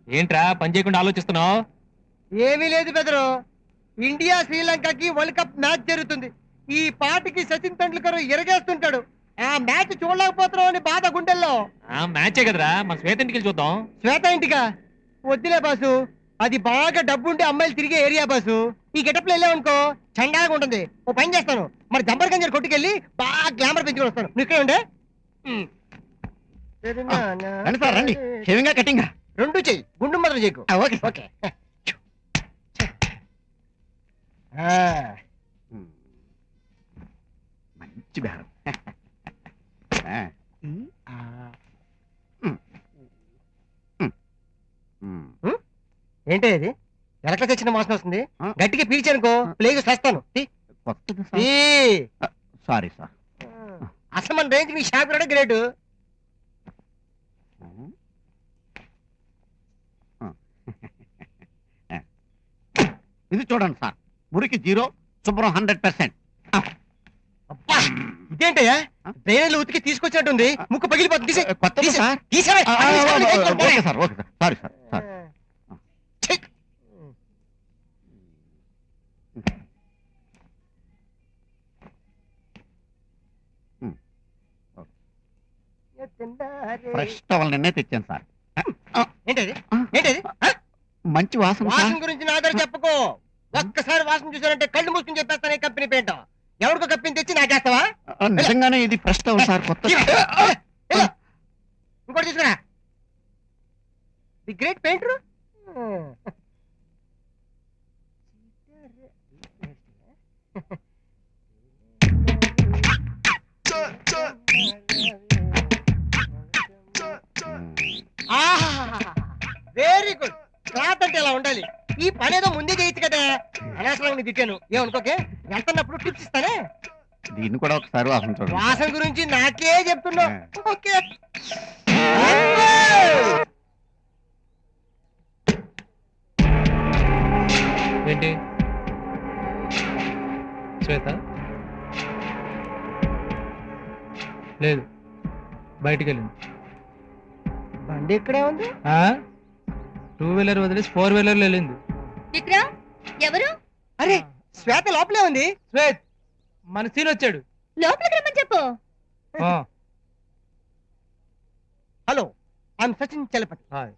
ఏంట్రా పని చేయకుండా ఆలోచిస్తున్నావు? ఏమీ లేదు బెదరు. ఇండియా శ్రీలంకకి వరల్డ్ కప్ మ్యాచ్ జరుగుతుంది. ఈ పాటికి సచిన్ తెండూల్కర్ ఎరగేస్తుంటాడు. ఆ మ్యాచ్ చూడలేకపోతున్నావు అని బాధ గుండెల్లో. ఆ మ్యాచే కదరా, మన శ్వేత ఇంటికి వెళ్ళి చూద్దాం. శ్వేత ఇంటికా? వద్దులే బాసు, అది బాగా డబ్బుంటే అమ్మాయిలు తిరిగే ఏరియా బాసు. ఈ గెటప్ లో వెళ్ళావనుకో చండాగా ఉంటుంది. ఓ పని చేస్తాను, మరి జంబర్ గంజర్ కొట్టుకెళ్ళి బాగా గ్లామర్ పెంచుకొని వస్తాను. నువ్వు ఇక్కడ ఉండే. రండి సార్ రండి. షేవింగా కటింగా రెండు చెయ్యి, గుండు మాత్రం చేయకు. Okay okay. మంచి బేరం. ఏంటి ఇది? ఎలక తెచ్చిన వాసన వస్తుంది. గట్టిగా పీల్చానుకో ప్లేగు చేస్తాను. Sorry sir. అసలు మన రేంజ్ మీ షాప్ కూడా గ్రేట్. ఇది చూడండి సార్, మురికి 0, శుభ్రం 100%. ఇదేంటయ్యా, బ్రెయిన్ ఉతికి తీసుకొచ్చినట్టుంది. ముక్కు పగిలిపోతుంది. కొత్తది sir. Okay sir, okay sir. Sorry sir, sorry. Fresh towel నిన్నే తెచ్చాను సార్. ఏంటది? ఏంటది? మంచి వాసన. వాసన గురించి నా దగ్గర చెప్పుకో. ఒక్కసారి వాసన చూసానంటే కళ్ళు మూసుకుని చెప్పేస్తాను. కంపెనీ పేంట ఎవరికో కప్పిని తెచ్చి నాకేస్తావా? నిజంగానే ఇది ఫ్రెష్ టవల్ సార్, కొత్త. ఇంకోటి తీసుకురా. The great painter. Very good. Cloth అంటే ఇలా ఉండాలి. ఈ పని ఏదో ముందే చేయొచ్చు కదా. అనవసరంగా నీ తిట్టాను, ఏమనుకోకే. వెళ్తున్నప్పుడు టిప్స్ ఇస్తానే. దీన్ని కూడా ఒకసారి వాసన చూడండి. వాసన గురించి నాకే చెప్తున్నావు. ఓకే. ఏంటి శ్వేత? లేదు, బయటికి వెళ్ళింది. బండి ఇక్కడే ఉంది. 2 వీలర్ వదిలేసి 4 వీలర్లో వెళ్ళింది. విక్రమ్ ఎవరు? అరే శ్వేత లోపలే ఉంది. శ్వేత్, మన సీన్ వచ్చాడు. లోపలికి రమ్మని చెప్పు. Hello, I'm Sachin Chalapathi. Hi.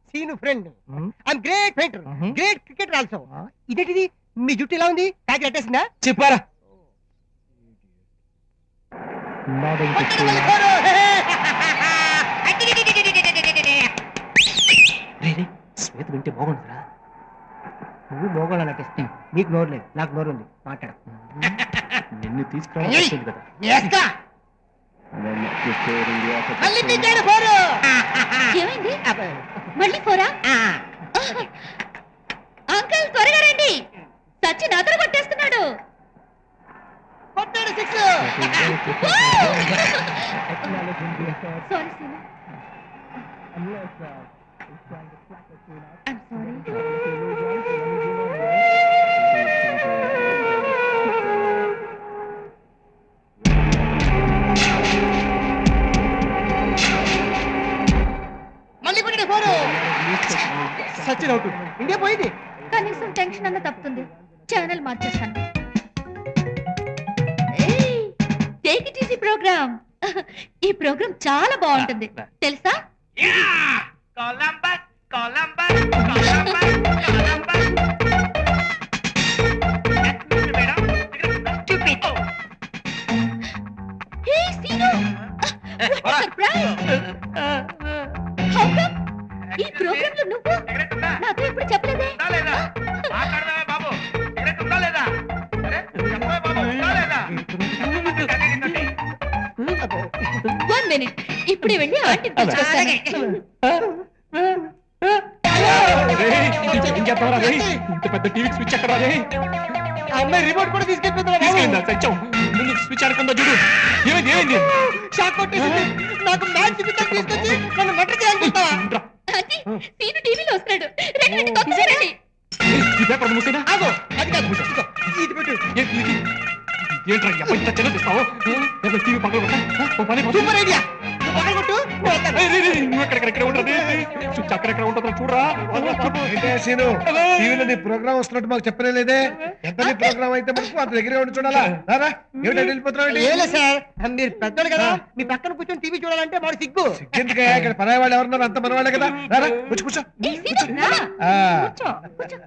Seenu friend. I'm great painter, great cricketer also. ఇదేంటిది, మీ జుట్టు ఎలా ఉంది? కాకి అట్టేసిందా? చెప్పారా? శ్వేత వింటే బాగుంటుందిరా. నువ్వు మోగోళ్ళ నటిస్తే నీకు నోరు లేదు, నాకు నోరు ఉంది. మాట్లాడు. నిన్ను తీసుకురావాలి కదా. ఏమైంది? మళ్ళీ పోరా? అంకుల్ త్వరగా రండి, సచిన్ అతను కొట్టేస్తున్నాడు. Sorry scene. మళ్ళీ కొట్టాడు ఫోరు. సచిన్ అవుట్. ఇండియా పోయింది. కనీసం టెన్షన్ అన్న తప్పుతుంది. ఛానల్ మార్చేస్తాను. Take it easy programme. ఈ ప్రోగ్రామ్ చాలా బాగుంటుంది తెలుసా? Columbus Columbus Columbus Columbus. Madam stupid. Hey Seenu, surprise. How come? ఈ ప్రోగ్రామ్ లో నువ్వు నాతో ఎప్పుడు చెప్పలేదే? లేదా మాట్లాడదామే బాబు. సిగరెట్ ఉందా లేదా? అరే చెప్పవే బాబు, ఉందా లేదా? 1 minute, ఇప్పుడే వెళ్ళి ఆంటీ తీసుకొస్తాను. ఇంత పెద్ద టీవీ స్విచ్ ఎక్కడ రాదే? అమ్మాయి రిమోట్ కూడా తీసుకెళ్ళిపోతున్నా. సత్యం, ముందు స్విచ్ ఆడకుండా చూడు. ఏమైంది? ఏమైంది? షాక్ కొట్టేసింది. నాకు మ్యాచ్ చూపిస్తాను తీసుకొచ్చి నన్ను మటర్ చేయాలనుకుంటావా? ఆంటీ, సీను టీవీలో వస్తున్నాడు. రండి రండి, తొందరగా రండి. ఈ పేపర్ మూసేనా? ఆగో, అది కాదు. ఇదిగో, ఇది పెట్టు. ఏంట్రా ఇంత చెల్లిస్తావు? టీవీ పక్కన సూపర్ ఐడియా. నువ్వు పక్కన కొట్టు. నువ్వు ఎక్కడెక్కడ ఉంటుంది? స్విచ్ అక్కడెక్కడ ఉంటుందో చూడరా. సీను టీవీలో నీ ప్రోగ్రామ్ వస్తున్నట్టు మాకు చెప్పనే లేదే. ఎంత నీ ప్రోగ్రామ్ అయితే మనకు అంత దగ్గరే ఉండి చూడాలా. రారా ఏమిటో వెళ్ళిపోతున్నావు. ఏలే సార్, మీరు పెద్దోళ్ళు కదా, మీ పక్కన కూర్చొని టీవీ చూడాలంటే మాకు సిగ్గు. ఎందుకే ఇక్కడ పరాయి వాళ్ళు ఎవరున్నారు, అంత మన వాళ్ళే కదా. రారా కూర్చో కూర్చో. ఏయ్, సీను, రా. ఆ, కూర్చో, కూర్చో.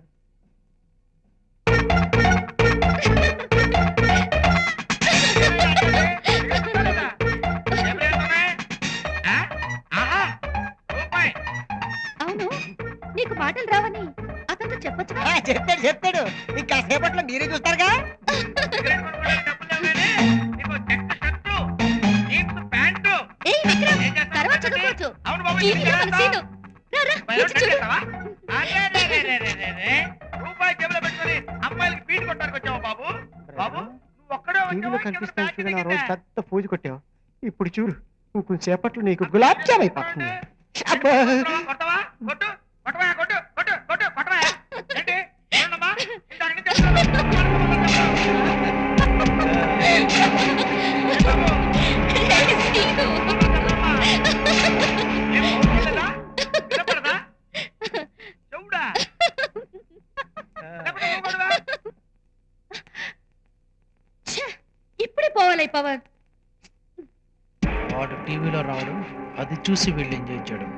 అవును, నీకు మాటలు రావని అతనితో చెప్పొచ్చుగా. చెప్తాడు ఇంకా సేపట్లో మీరే చూస్తారుగా. ఏయ్ విక్రమ్, తర్వాత చదువుకోవచ్చు. ఈయనగా మన సీను. రా, రా, ఇటు చూడు. రూపాయి జేబులో పెట్టుకొని అమ్మాయిలకి పీటు కొట్టడానికి వచ్చావా బాబు? బాబు నువ్వు ఒక్కడే టీవీలో వచ్చావా? కనిపిస్తాను చూడ, ఇంకెవరు నా రోజు బ్యాచ్ పెద్ద పూజ కొట్టావు. ఇప్పుడు చూడు, ఇంకొంచెం సేపట్లో నీకు గులాబ్ జామ్ అయిపోతుంది. అబ్బా. కొట్టవా? కొట్టు కొట్టవా? కొట్టు కొట్టు కొట్టు కొట్టవా? ఏంటి చూడమ్మా, ఇందాక నుంచి చెప్తున్నాను. సీను. ఏం అవుతుందా? వినపడదా? చెవుడా? లేకపోతే ఊగొడవా? ఛే, ఇప్పుడే పోవాలి పవర్. వాడు టీవీలో రావడం అది చూసి వీళ్ళు ఎంజాయ్ చేయడం